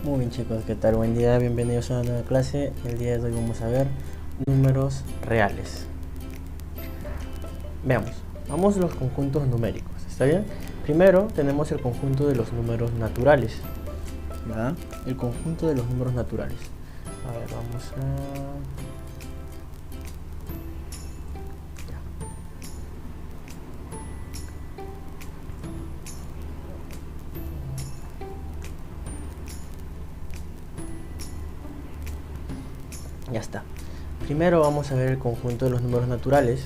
Muy bien chicos, ¿qué tal? Buen día, bienvenidos a una nueva clase. El día de hoy vamos a ver números reales. Veamos, vamos a los conjuntos numéricos, ¿está bien? Primero tenemos el conjunto de los números naturales, ¿ya? El conjunto de los números naturales. A ver, vamos a... Ya está. Primero vamos a ver el conjunto de los números naturales,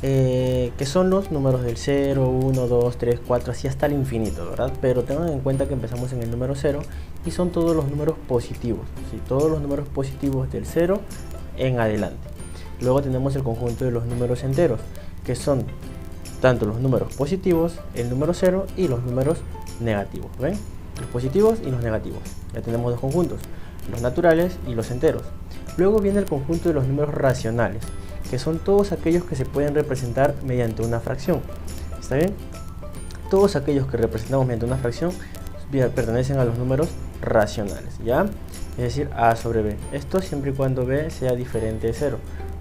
que son los números del 0, 1, 2, 3, 4, así hasta el infinito, ¿verdad? Pero tengan en cuenta que empezamos en el número 0 y son todos los números positivos, ¿sí? Todos los números positivos del 0 en adelante. Luego tenemos el conjunto de los números enteros, que son tanto los números positivos, el número 0 y los números negativos, ¿ven? Los positivos y los negativos. Ya tenemos dos conjuntos, los naturales y los enteros. Luego viene el conjunto de los números racionales, que son todos aquellos que se pueden representar mediante una fracción. ¿Está bien? Todos aquellos que representamos mediante una fracción pertenecen a los números racionales, ¿ya? Es decir, a sobre b. Esto siempre y cuando b sea diferente de 0.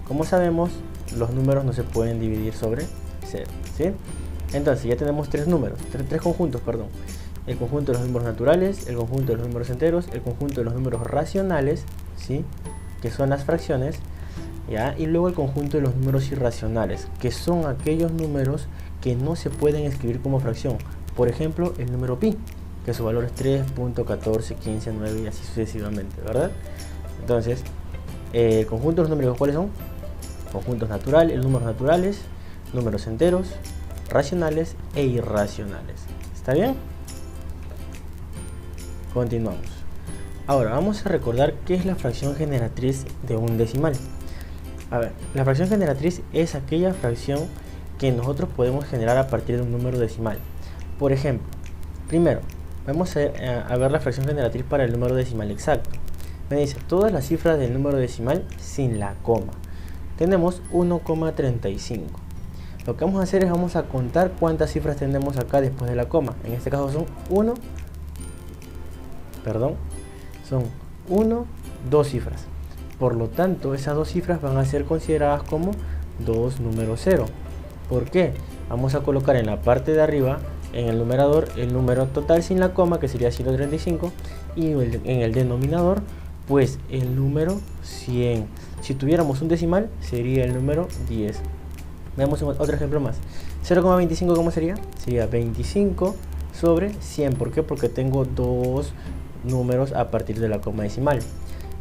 Como sabemos, los números no se pueden dividir sobre 0, ¿sí? Entonces ya tenemos tres conjuntos, perdón. El conjunto de los números naturales, el conjunto de los números enteros, el conjunto de los números racionales, ¿sí? Que son las fracciones, ¿ya? Y luego el conjunto de los números irracionales, que son aquellos números que no se pueden escribir como fracción. Por ejemplo, el número pi, que su valor es 3.1415,9 y así sucesivamente, ¿verdad? Entonces, el conjunto de los números, ¿cuáles son? Conjuntos naturales, números naturales, números enteros, racionales e irracionales. ¿Está bien? Continuamos. Ahora vamos a recordar qué es la fracción generatriz de un decimal. A ver, la fracción generatriz es aquella fracción que nosotros podemos generar a partir de un número decimal. Por ejemplo, primero vamos a ver la fracción generatriz para el número decimal exacto. Me dice todas las cifras del número decimal sin la coma. Tenemos 1,35. Lo que vamos a hacer es vamos a contar cuántas cifras tenemos acá después de la coma. En este caso son 2 cifras. Por lo tanto, esas 2 cifras van a ser consideradas como 2 números 0. ¿Por qué? Vamos a colocar en la parte de arriba, en el numerador, el número total sin la coma, que sería 135, y en el denominador, pues el número 100. Si tuviéramos un decimal, sería el número 10. Veamos otro ejemplo más. 0,25, ¿cómo sería? Sería 25 sobre 100. ¿Por qué? Porque tengo 2 números a partir de la coma decimal.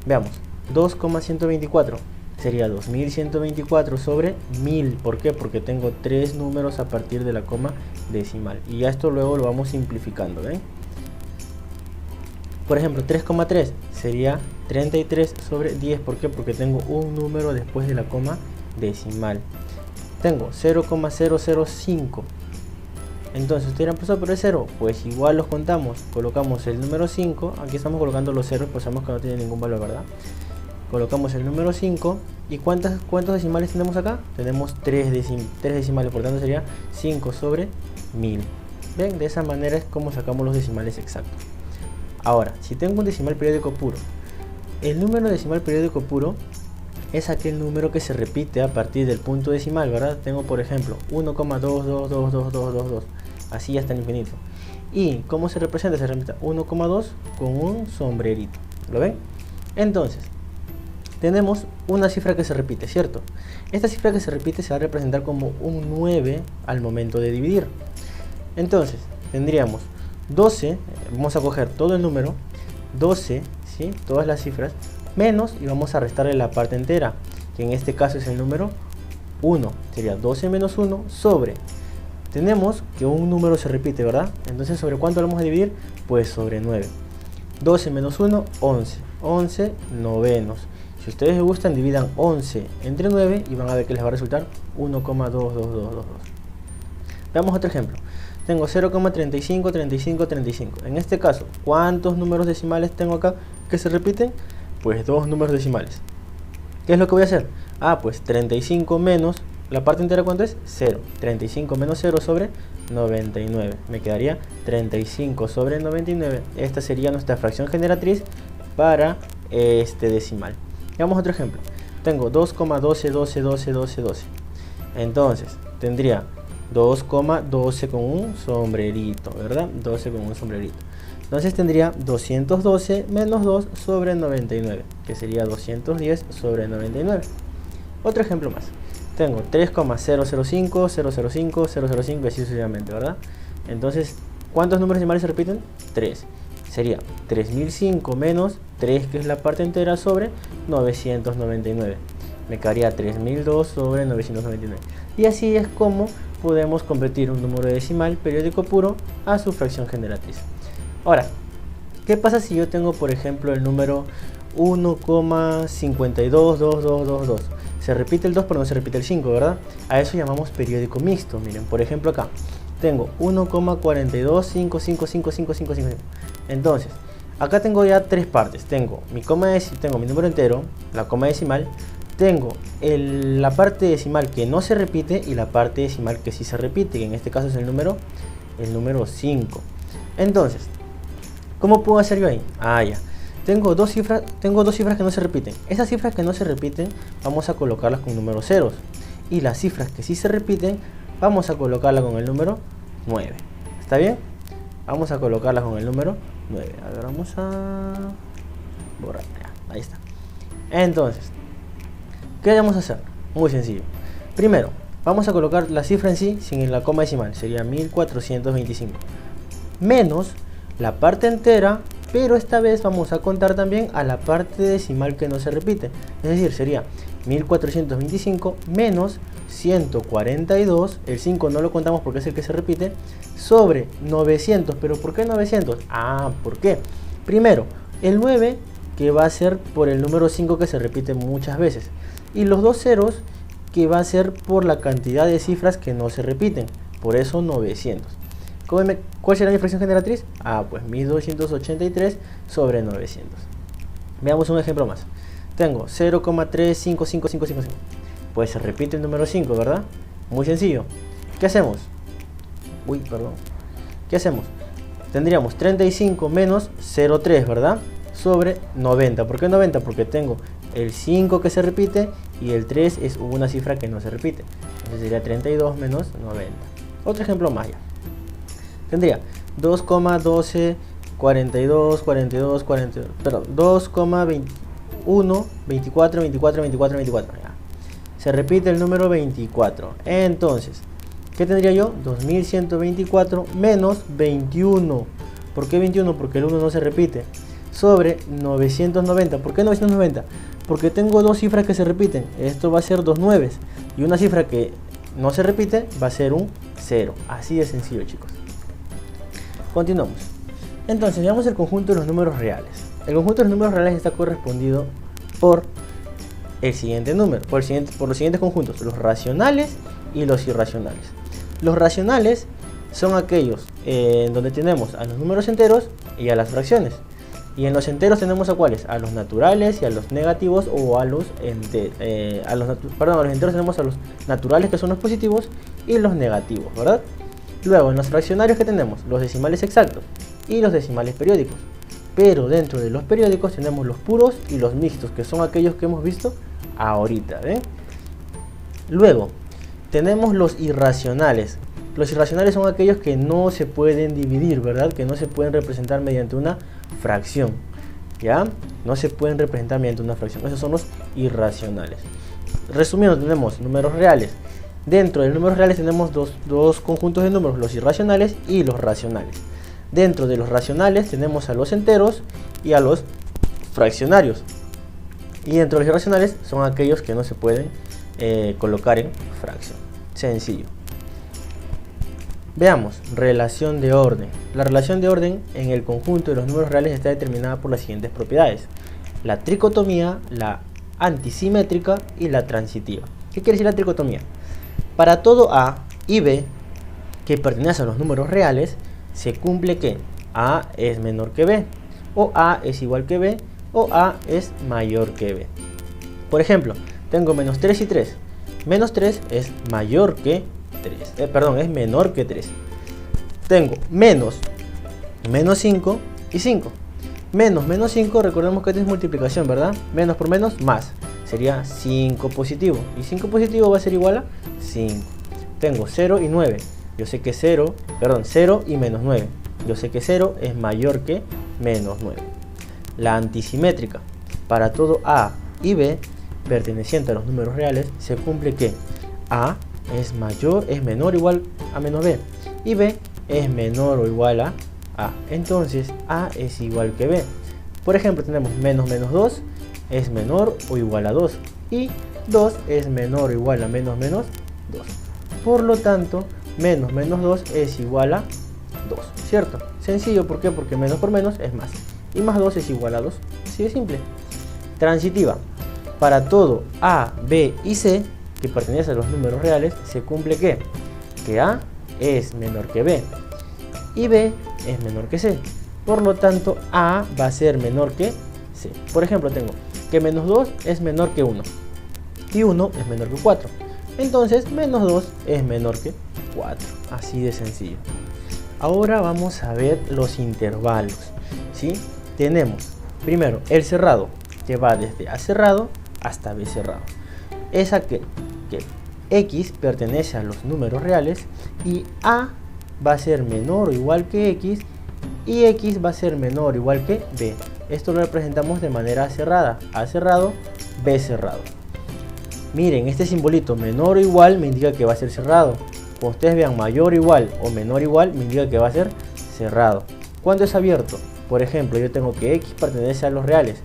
Veamos, 2,124 sería 2124 sobre 1000. ¿Por qué? Porque tengo 3 números a partir de la coma decimal. Y ya esto luego lo vamos simplificando, ¿ven? Por ejemplo, 3,3 sería 33 sobre 10. ¿Por qué? Porque tengo un número después de la coma decimal. Tengo 0,005. Entonces, ¿ustedes han pasado por el 0? Pues igual los contamos. Colocamos el número 5. Aquí estamos colocando los ceros, pues sabemos que no tiene ningún valor, ¿verdad? Colocamos el número 5. ¿Y cuántos decimales tenemos acá? Tenemos 3 decimales, por tanto sería 5 sobre 1000. ¿Ven? De esa manera es como sacamos los decimales exactos. Ahora, si tengo un decimal periódico puro, el número decimal periódico puro es aquel número que se repite a partir del punto decimal, ¿verdad? Tengo, por ejemplo, 1,2222222, así hasta el infinito. ¿Y cómo se representa? Se representa 1,2 con un sombrerito. ¿Lo ven? Entonces, tenemos una cifra que se repite, ¿cierto? Esta cifra que se repite se va a representar como un 9 al momento de dividir. Entonces, tendríamos 12, vamos a coger todo el número, 12, ¿sí? Todas las cifras, menos, y vamos a restarle la parte entera, que en este caso es el número 1. Sería 12 menos 1 sobre, tenemos que un número se repite, ¿verdad? Entonces, ¿sobre cuánto lo vamos a dividir? Pues sobre 9. 12 menos 1, 11. 11 novenos. Si ustedes les gustan, dividan 11 entre 9 y van a ver que les va a resultar 1,22222. Veamos otro ejemplo. Tengo 0,35, 35, 35. En este caso, ¿cuántos números decimales tengo acá que se repiten? Pues 2 números decimales. ¿Qué es lo que voy a hacer? Pues 35 menos ¿La parte entera cuánto es? 0. 35 menos 0 sobre 99. Me quedaría 35 sobre 99. Esta sería nuestra fracción generatriz para este decimal. Veamos otro ejemplo. Tengo 2,12. Entonces tendría 2,12 con un sombrerito, ¿verdad? 12 con un sombrerito. Entonces tendría 212 menos 2 sobre 99, que sería 210 sobre 99. Otro ejemplo más. Tengo 3,005, 005, 005 y así sucesivamente, ¿verdad? Entonces, ¿cuántos números decimales se repiten? 3. Sería 3005 menos 3, que es la parte entera, sobre 999. Me quedaría 3002 sobre 999. Y así es como podemos convertir un número decimal periódico puro a su fracción generatriz. Ahora, ¿qué pasa si yo tengo, por ejemplo, el número 1,522222? Se repite el 2 pero no se repite el 5, ¿verdad? A eso llamamos periódico mixto. Miren, por ejemplo acá tengo 1,42555555. Entonces, acá tengo ya tres partes. Tengo mi número entero, la coma decimal. Tengo la parte decimal que no se repite y la parte decimal que sí se repite, que en este caso es el número 5. Entonces, ¿cómo puedo hacer yo ahí? Ya. Tengo dos cifras que no se repiten. Esas cifras que no se repiten vamos a colocarlas con números ceros. Y las cifras que sí se repiten vamos a colocarlas con el número 9. ¿Está bien? Vamos a colocarlas con el número 9. A ver, vamos a borrar. Ahí está. Entonces, ¿qué vamos a hacer? Muy sencillo. Primero, vamos a colocar la cifra en sí sin la coma decimal. Sería 1425. Menos la parte entera, pero esta vez vamos a contar también a la parte decimal que no se repite. Es decir, sería 1425 menos 142, el 5 no lo contamos porque es el que se repite, sobre 900. ¿Pero por qué 900? ¿Por qué? Primero, el 9 que va a ser por el número 5 que se repite muchas veces, y los dos ceros que va a ser por la cantidad de cifras que no se repiten, por eso 900. ¿Cuál será mi fracción generatriz? Pues 1283 sobre 900. Veamos un ejemplo más. Tengo 0,355555. Pues se repite el número 5, ¿verdad? Muy sencillo. ¿Qué hacemos? ¿Qué hacemos? Tendríamos 35 menos 0,3, ¿verdad? Sobre 90. ¿Por qué 90? Porque tengo el 5 que se repite y el 3 es una cifra que no se repite. Entonces sería 32 menos 90. Otro ejemplo más ya. Tendría 2,12, 42, perdón, 2,21, 24. Ya. Se repite el número 24. Entonces, ¿qué tendría yo? 2124 menos 21. ¿Por qué 21? Porque el 1 no se repite. Sobre 990. ¿Por qué 990? Porque tengo dos cifras que se repiten. Esto va a ser dos 9. Y una cifra que no se repite va a ser un 0. Así de sencillo, chicos. Continuamos. Entonces, veamos el conjunto de los números reales. El conjunto de los números reales está correspondido por el siguiente número, por los siguientes conjuntos: los racionales y los irracionales. Los racionales son aquellos donde tenemos a los números enteros y a las fracciones. Y en los enteros tenemos a cuáles: a los naturales y a los negativos, o a los enteros tenemos a los naturales, que son los positivos, y los negativos, ¿verdad? Luego, en los fraccionarios, que tenemos los decimales exactos y los decimales periódicos. Pero dentro de los periódicos tenemos los puros y los mixtos, que son aquellos que hemos visto ahorita, ¿ven? Luego, tenemos los irracionales. Los irracionales son aquellos que no se pueden dividir, ¿verdad? Que no se pueden representar mediante una fracción, ¿ya? No se pueden representar mediante una fracción. Esos son los irracionales. Resumiendo, tenemos números reales. Dentro de los números reales tenemos dos conjuntos de números: los irracionales y los racionales. Dentro de los racionales tenemos a los enteros y a los fraccionarios. Y dentro de los irracionales son aquellos que no se pueden colocar en fracción. Sencillo. Veamos, relación de orden. La relación de orden en el conjunto de los números reales está determinada por las siguientes propiedades: la tricotomía, la antisimétrica y la transitiva. ¿Qué quiere decir la tricotomía? Para todo A y B que pertenece a los números reales, se cumple que A es menor que B, o A es igual que B, o A es mayor que B. Por ejemplo, tengo menos 3 y 3. Menos 3 es mayor que 3. Perdón, es menor que 3. Tengo menos 5 y 5. Menos 5, recordemos que esto es multiplicación, ¿verdad? Menos por menos, más. Sería 5 positivo. Y 5 positivo va a ser igual a 5. Tengo 0 y 9. Yo sé que 0 y menos 9. Yo sé que 0 es mayor que menos 9. La antisimétrica. Para todo A y B perteneciente a los números reales, se cumple que A es menor o igual a menos B. Y B es menor o igual a A. Entonces A es igual que B. Por ejemplo, tenemos menos 2 es menor o igual a 2. Y 2 es menor o igual a menos 2. Por lo tanto, menos 2 es igual a 2. ¿Cierto? Sencillo, ¿por qué? Porque menos por menos es más. Y más 2 es igual a 2. Así de simple. Transitiva. Para todo A, B y C que pertenece a los números reales, se cumple que A es menor que B y B es menor que C. Por lo tanto, A va a ser menor que C. Por ejemplo, tengo que menos 2 es menor que 1 y 1 es menor que 4. Entonces, menos 2 es menor que 4. Así de sencillo. Ahora vamos a ver los intervalos, ¿sí? Tenemos primero el cerrado, que va desde A cerrado hasta B cerrado. Es aquel que X pertenece a los números reales y A va a ser menor o igual que X y X va a ser menor o igual que B. Esto lo representamos de manera cerrada. A cerrado, B cerrado. Miren, este simbolito menor o igual me indica que va a ser cerrado. Cuando ustedes vean mayor o igual o menor o igual, me indica que va a ser cerrado. ¿Cuándo es abierto? Por ejemplo, yo tengo que X pertenece a los reales.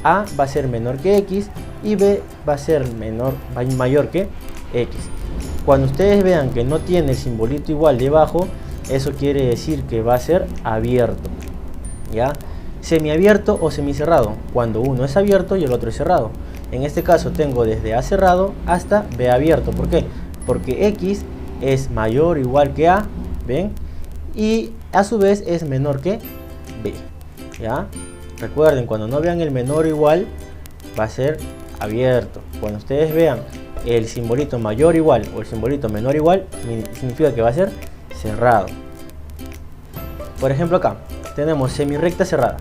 A va a ser menor que X y B va a ser mayor que X. Cuando ustedes vean que no tiene el simbolito igual debajo, eso quiere decir que va a ser abierto. ¿Ya? Semiabierto o semicerrado, cuando uno es abierto y el otro es cerrado. En este caso tengo desde A cerrado hasta B abierto. ¿Por qué? Porque X es mayor o igual que A, ¿ven? Y a su vez es menor que B. ¿Ya? Recuerden, cuando no vean el menor o igual, va a ser abierto. Cuando ustedes vean el simbolito mayor o igual o el simbolito menor o igual, significa que va a ser cerrado. Por ejemplo, acá tenemos semirecta cerrada,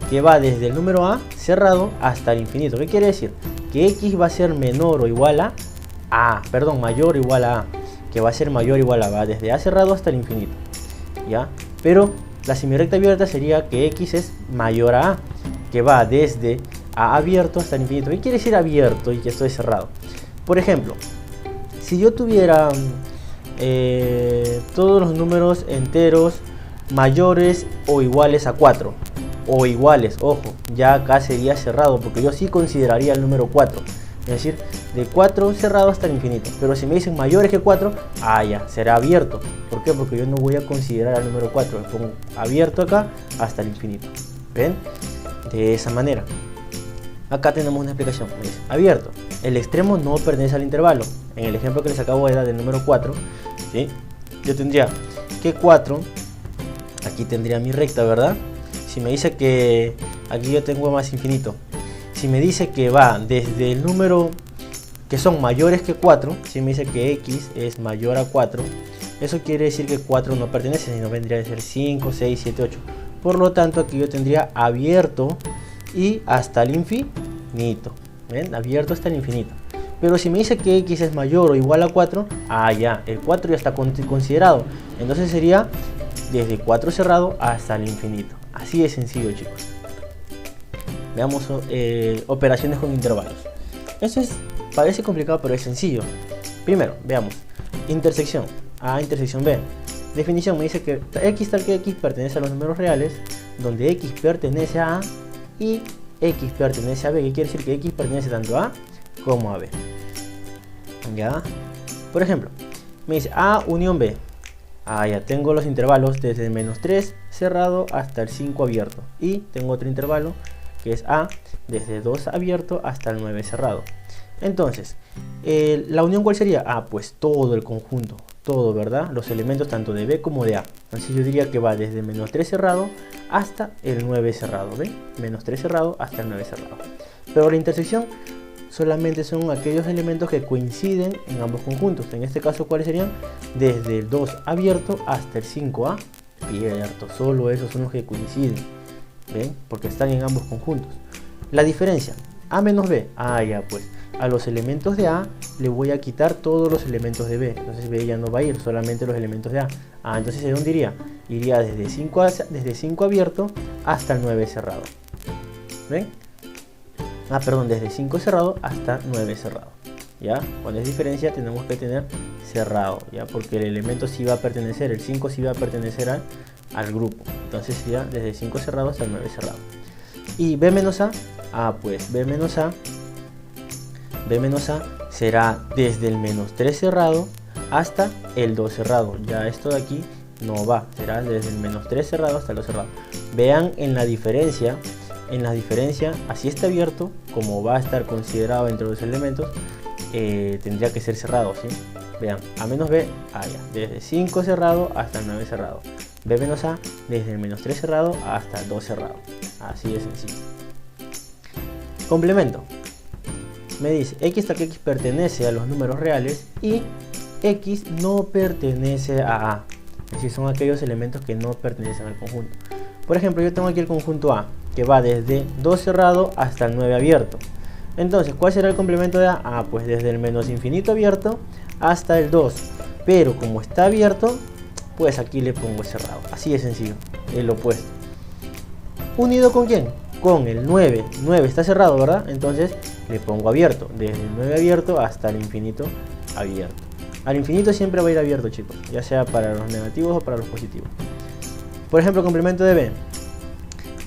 que va desde el número A cerrado hasta el infinito. ¿Qué quiere decir? Que X va a ser menor o igual a mayor o igual a A, que va a ser mayor o igual a, va desde A cerrado hasta el infinito. ¿Ya? Pero la semirecta abierta sería que X es mayor a A, que va desde A abierto hasta el infinito. ¿Qué quiere decir abierto y que esto es cerrado? Por ejemplo, si yo tuviera todos los números enteros mayores o iguales a 4, o iguales, ojo, ya acá sería cerrado, porque yo sí consideraría el número 4, es decir, de 4 cerrado hasta el infinito. Pero si me dicen mayores que 4, ya, será abierto. ¿Por qué? Porque yo no voy a considerar el número 4, le pongo abierto acá hasta el infinito. ¿Ven? De esa manera. Acá tenemos una explicación. Me dice, abierto, el extremo no pertenece al intervalo. En el ejemplo que les acabo de dar del número 4, ¿sí? Yo tendría que 4, aquí tendría mi recta, ¿verdad? Si me dice que aquí yo tengo más infinito, si me dice que va desde el número que son mayores que 4, si me dice que X es mayor a 4, eso quiere decir que 4 no pertenece, sino vendría a ser 5, 6, 7, 8. Por lo tanto, aquí yo tendría abierto y hasta el infinito. ¿Ven? Abierto hasta el infinito. Pero si me dice que X es mayor o igual a 4, ya, el 4 ya está considerado. Entonces sería desde 4 cerrado hasta el infinito. Así de sencillo, chicos. Veamos operaciones con intervalos. Eso parece complicado, pero es sencillo. Primero, veamos. Intersección. A intersección B. Definición, me dice que X tal que X pertenece a los números reales, donde X pertenece a A y X pertenece a B. ¿Qué quiere decir? Que X pertenece tanto a A como a B. ¿Ya? Por ejemplo, me dice A unión B. Ya tengo los intervalos desde el menos 3 cerrado hasta el 5 abierto. Y tengo otro intervalo que es A desde 2 abierto hasta el 9 cerrado. Entonces, ¿la unión cuál sería? Pues todo el conjunto, todo, ¿verdad? Los elementos tanto de B como de A. Entonces yo diría que va desde el menos 3 cerrado hasta el 9 cerrado, ¿ven? Menos 3 cerrado hasta el 9 cerrado. Pero la intersección solamente son aquellos elementos que coinciden en ambos conjuntos. En este caso, ¿cuáles serían? Desde el 2 abierto hasta el 5 abierto. Solo esos son los que coinciden. ¿Ven? Porque están en ambos conjuntos. La diferencia, A menos B. Ya pues. A los elementos de A le voy a quitar todos los elementos de B. Entonces B ya no va a ir, solamente los elementos de A. Entonces ¿de dónde iría? Iría desde 5 abierto hasta el 9 cerrado. ¿Ven? Perdón, desde 5 cerrado hasta 9 cerrado. ¿Ya? Cuando es diferencia tenemos que tener cerrado, ¿ya? Porque el elemento sí va a pertenecer, el 5 sí va a pertenecer al grupo. Entonces sería desde 5 cerrado hasta el 9 cerrado. Y B menos A, pues B menos A será desde el menos 3 cerrado hasta el 2 cerrado. Ya esto de aquí no va, será desde el menos 3 cerrado hasta el 2 cerrado. Vean en la diferencia, así está abierto, como va a estar considerado entre los elementos, tendría que ser cerrado, ¿sí? Vean, A menos B, desde 5 cerrado hasta el 9 cerrado. B menos A, desde el menos 3 cerrado hasta el 2 cerrado. Así de sencillo. Complemento. Me dice, X hasta que X pertenece a los números reales y X no pertenece a A. Es decir, son aquellos elementos que no pertenecen al conjunto. Por ejemplo, yo tengo aquí el conjunto A, que va desde 2 cerrado hasta el 9 abierto. Entonces, ¿cuál será el complemento de A? Pues desde el menos infinito abierto hasta el 2. Pero como está abierto, pues aquí le pongo cerrado. Así de sencillo, el opuesto. ¿Unido con quién? Con el 9. 9 está cerrado, ¿verdad? Entonces le pongo abierto. Desde el 9 abierto hasta el infinito abierto. Al infinito siempre va a ir abierto, chicos. Ya sea para los negativos o para los positivos. Por ejemplo, complemento de B.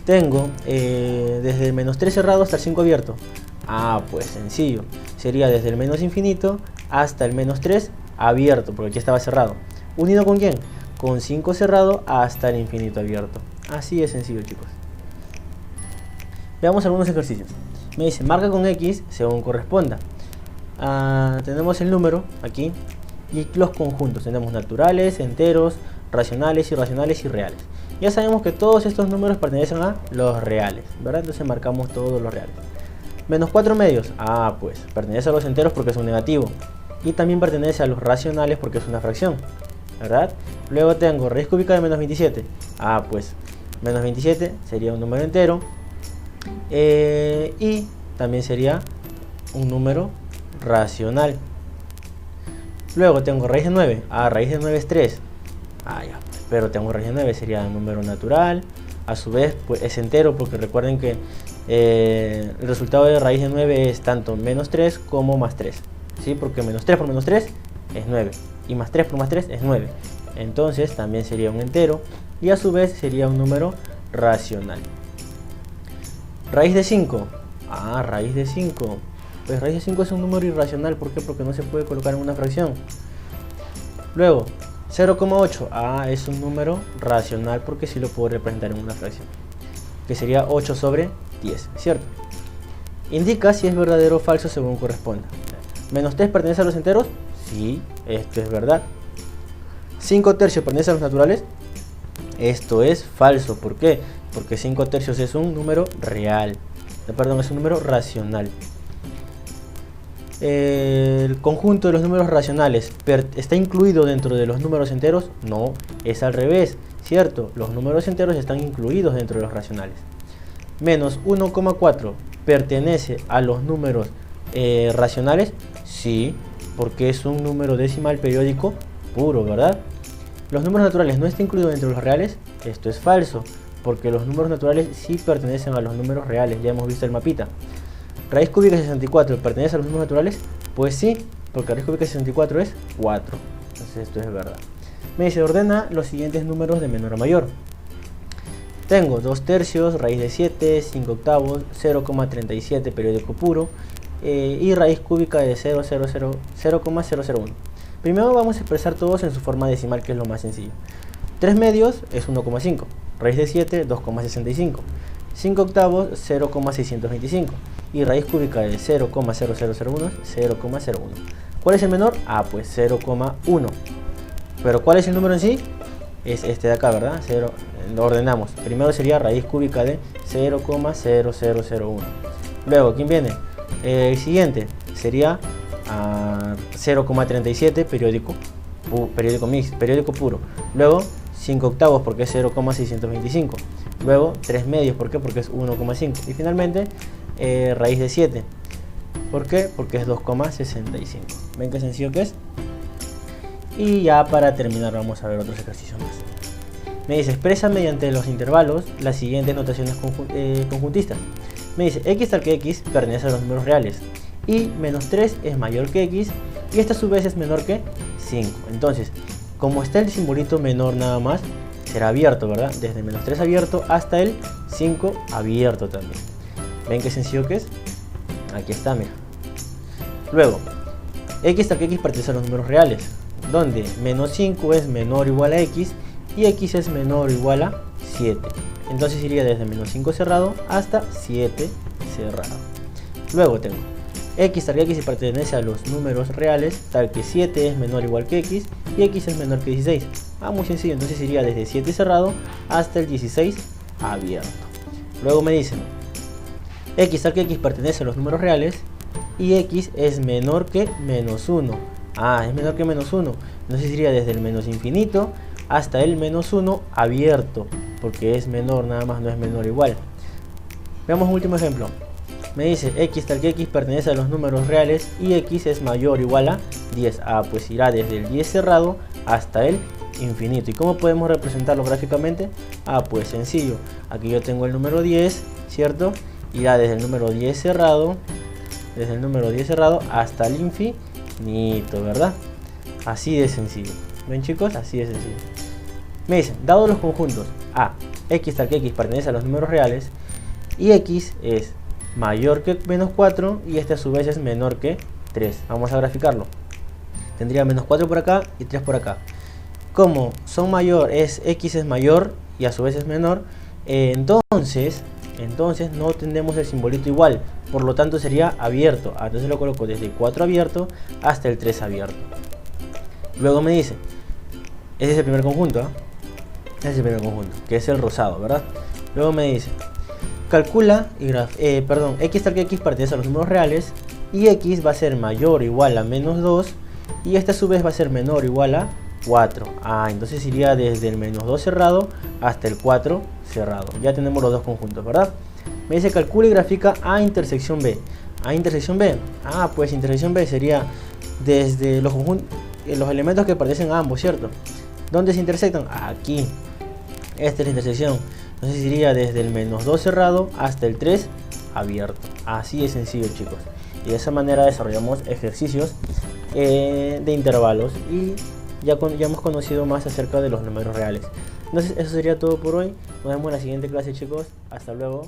Tengo desde el menos 3 cerrado hasta el 5 abierto. Pues sencillo. Sería desde el menos infinito hasta el menos 3 abierto, porque aquí estaba cerrado. ¿Unido con quién? Con 5 cerrado hasta el infinito abierto. Así de sencillo, chicos. Veamos algunos ejercicios. Me dice, marca con X según corresponda. Tenemos el número aquí y los conjuntos. Tenemos naturales, enteros, racionales, irracionales y reales. Ya sabemos que todos estos números pertenecen a los reales, ¿verdad? Entonces marcamos todos los reales. Menos 4 medios. Pues pertenece a los enteros porque es un negativo. Y también pertenece a los racionales porque es una fracción, ¿verdad? Luego tengo raíz cúbica de menos 27. Pues menos 27 sería un número entero. Y también sería un número racional. Luego tengo raíz de 9. Raíz de 9 es 3. Pero tengo raíz de 9, sería un número natural. A su vez, pues es entero, porque recuerden que el resultado de raíz de 9 es tanto menos 3 como más 3. ¿Sí? Porque menos 3 por menos 3 es 9. Y más 3 por más 3 es 9. Entonces también sería un entero. Y a su vez sería un número racional. Raíz de 5. Raíz de 5. Pues raíz de 5 es un número irracional. ¿Por qué? Porque no se puede colocar en una fracción. Luego, 0,8. Es un número racional porque sí lo puedo representar en una fracción. Que sería 8 sobre 10, ¿cierto? Indica si es verdadero o falso según corresponda. ¿Menos 3 pertenece a los enteros? Sí, esto es verdad. 5 tercios pertenece a los naturales. Esto es falso. ¿Por qué? Porque 5 tercios es un número real. Perdón, es un número racional. El conjunto de los números racionales está incluido dentro de los números enteros. No, es al revés, ¿cierto? Los números enteros están incluidos dentro de los racionales. Menos 1,4 pertenece a los números racionales. Sí, porque es un número decimal periódico puro, ¿verdad? Los números naturales no están incluidos dentro de los reales. Esto es falso, porque los números naturales sí pertenecen a los números reales. Ya hemos visto el mapita. Raíz cúbica de 64 pertenece a los números naturales. Pues sí, porque raíz cúbica de 64 es 4. Entonces esto es verdad. Me dice, ordena los siguientes números de menor a mayor. Tengo 2 tercios, raíz de 7, 5 octavos, 0,37 periódico puro y raíz cúbica de 0,001. Primero vamos a expresar todos en su forma decimal, que es lo más sencillo. 3 medios es 1,5, raíz de 7, 2,65, 5 octavos, 0,625 y raíz cúbica de 0,0001 es 0,01. ¿Cuál es el menor? Pues 0,1. Pero ¿cuál es el número en sí? Es este de acá, ¿verdad? Lo ordenamos. Primero sería raíz cúbica de 0,0001. Luego, ¿quién viene? El siguiente sería 0,37 periódico puro. Luego 5 octavos porque es 0,625. Luego 3 medios, ¿por qué? Porque es 1,5. Y finalmente raíz de 7. ¿Por qué? Porque es 2,65. ¿Ven qué sencillo que es? Y ya para terminar vamos a ver otros ejercicios más. Me dice, expresa mediante los intervalos las siguientes notaciones conjuntistas. Me dice, x tal que x pertenece a los números reales y menos 3 es mayor que x y esta a su vez es menor que 5. Entonces, como está el simbolito menor nada más, será abierto, ¿verdad? Desde menos 3 abierto hasta el 5 abierto también. ¿Ven qué sencillo que es? Aquí está, mira. Luego, x tal que x pertenece a los números reales, donde menos 5 es menor o igual a x y x es menor o igual a 7. Entonces iría desde menos 5 cerrado hasta 7 cerrado. Luego tengo x tal que x pertenece a los números reales, tal que 7 es menor o igual que x y x es menor que 16. Muy sencillo, entonces iría desde 7 cerrado hasta el 16 abierto. Luego me dicen x tal que x pertenece a los números reales y x es menor que menos 1. Es menor que menos 1. Entonces iría desde el menos infinito hasta el menos 1 abierto, porque es menor nada más, no es menor igual. Veamos un último ejemplo. Me dice x tal que x pertenece a los números reales y x es mayor o igual a 10. Pues irá desde el 10 cerrado hasta el infinito. ¿Y cómo podemos representarlo gráficamente? Pues sencillo. Aquí yo tengo el número 10, ¿cierto? Irá desde el número 10 cerrado, hasta el infinito, ¿verdad? Así de sencillo. ¿Ven, chicos? Así de sencillo. Me dicen, dados los conjuntos x tal que x pertenece a los números reales y x es mayor que menos 4 y este a su vez es menor que 3. Vamos a graficarlo. Tendría menos 4 por acá y 3 por acá. Como son mayor, x es mayor y a su vez es menor, entonces no tendremos el simbolito igual, por lo tanto sería abierto. Entonces lo coloco desde el 4 abierto hasta el 3 abierto. Luego me dice, ese es el primer conjunto, ese es el primer conjunto, que es el rosado, ¿verdad? Luego me dice, calcula x tal que x pertenece a los números reales y x va a ser mayor o igual a menos 2 y este a su vez va a ser menor o igual a 4. Entonces iría desde el menos 2 cerrado hasta el 4 cerrado. Ya tenemos los dos conjuntos, ¿verdad? Me dice, calcula y grafica A intersección B. A intersección B. Pues intersección B sería desde los elementos que pertenecen a ambos, ¿cierto? ¿Dónde se intersectan? Aquí. Esta es la intersección. Entonces iría desde el menos 2 cerrado hasta el 3 abierto. Así de sencillo, chicos. Y de esa manera desarrollamos ejercicios de intervalos y ya hemos conocido más acerca de los números reales. Entonces eso sería todo por hoy. Nos vemos en la siguiente clase, chicos. Hasta luego.